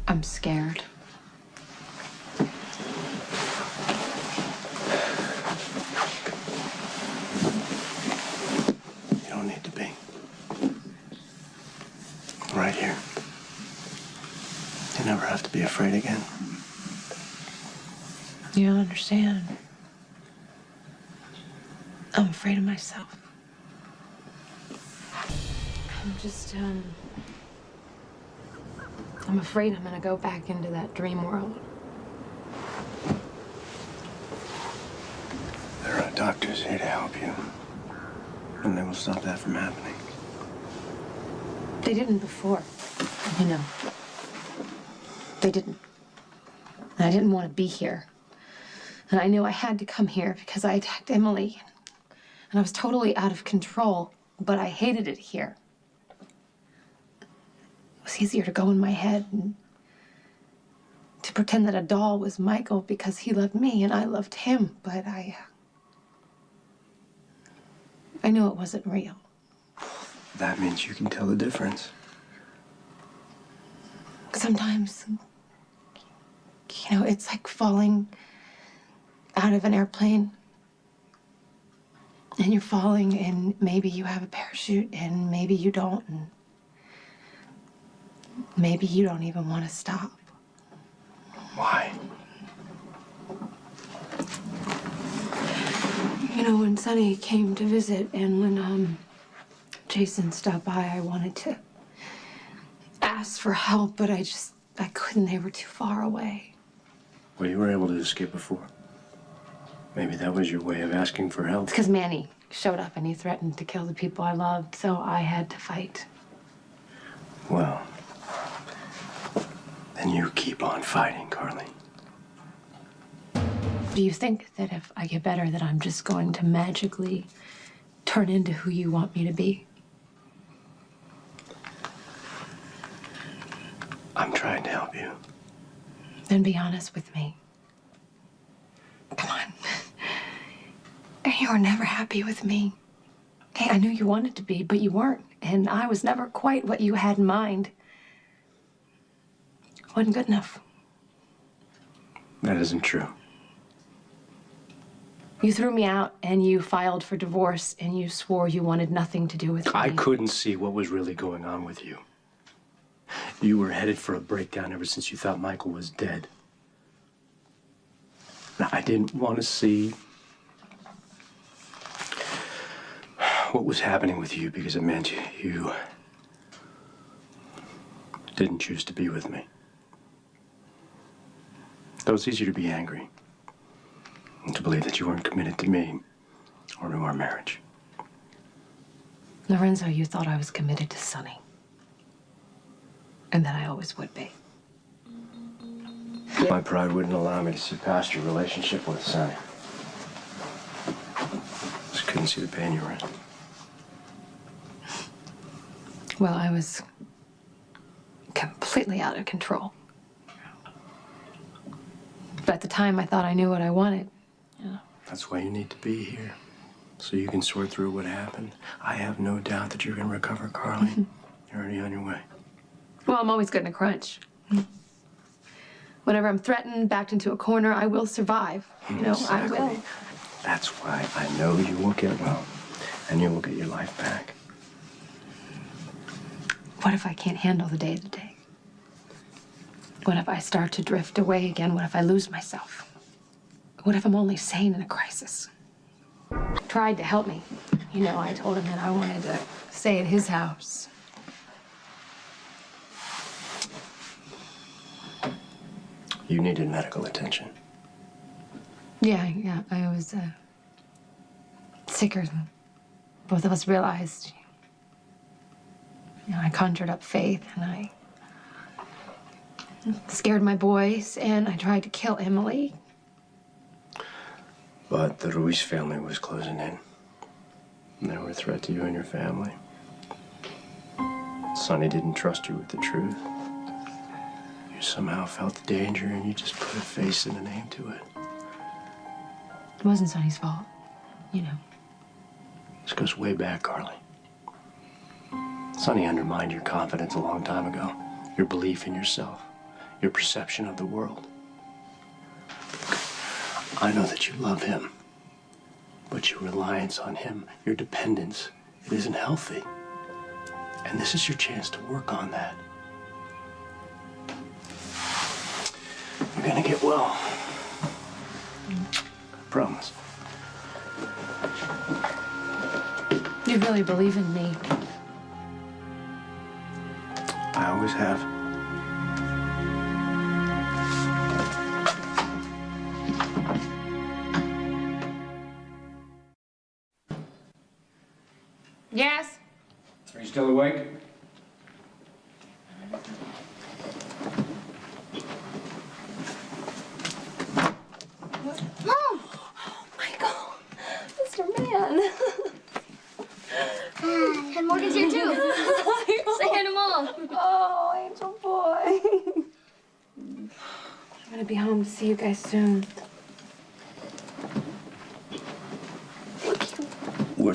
I'm scared. You don't need to be. Right here. You never have to be afraid again. You don't understand. I'm afraid of myself. I'm afraid I'm gonna go back into that dream world. There are doctors here to help you. And they will stop that from happening. They didn't before, you know. They didn't. And I didn't want to be here. And I knew I had to come here because I attacked Emily. And I was totally out of control, but I hated it here. It was easier to go in my head and to pretend that a doll was Michael because he loved me and I loved him, but I knew it wasn't real. That means you can tell the difference. Sometimes, you know, it's like falling out of an airplane. And you're falling, and maybe you have a parachute, and maybe you don't, and maybe you don't even want to stop. Why? You know, when Sonny came to visit, and when Jason stopped by, I wanted to ask for help, but I couldn't. They were too far away. Well, you were able to escape before. Maybe that was your way of asking for help. It's because Manny showed up and he threatened to kill the people I loved, so I had to fight. Well, then you keep on fighting, Carly. Do you think that if I get better that I'm just going to magically turn into who you want me to be? I'm trying to help you. Then be honest with me. Come on. You were never happy with me. Hey, I knew you wanted to be, but you weren't. And I was never quite what you had in mind. Wasn't good enough. That isn't true. You threw me out and you filed for divorce and you swore you wanted nothing to do with me. I couldn't see what was really going on with you. You were headed for a breakdown ever since you thought Michael was dead. Now, I didn't want to see what was happening with you because it meant you didn't choose to be with me. Though it's easier to be angry and to believe that you weren't committed to me or to our marriage. Lorenzo, you thought I was committed to Sonny. And that I always would be. My pride wouldn't allow me to see past your relationship with Sonny. Just couldn't see the pain you were in. Well, I was completely out of control. But at the time, I thought I knew what I wanted. Yeah. That's why you need to be here, so you can sort through what happened. I have no doubt that you're going to recover, Carly. You're already on your way. Well, I'm always good in a crunch. Whenever I'm threatened, backed into a corner, I will survive. You know, Exactly. I will. That's why I know you will get well, and you will get your life back. What if I can't handle the day-to-day? What if I start to drift away again? What if I lose myself? What if I'm only sane in a crisis? Tried to help me. You know, I told him that I wanted to stay at his house. You needed medical attention. Yeah, I was sicker than both of us realized. You know, I conjured up faith and I scared my boys and I tried to kill Emily. But the Ruiz family was closing in. And they were a threat to you and your family. Sonny didn't trust you with the truth. You somehow felt the danger and you just put a face and a name to it. It wasn't Sonny's fault, you know. This goes way back, Carly. Sonny undermined your confidence a long time ago. Your belief in yourself. your perception of the world. I know that you love him, but your reliance on him, your dependence, it isn't healthy. And this is your chance to work on that. You're gonna get well. I promise. You really believe in me? I always have. Yes? Are you still awake? Mom! Michael! Mr. Man! And Morgan's here too. Say hi to Mom. Oh, angel boy. I'm gonna be home to see you guys soon.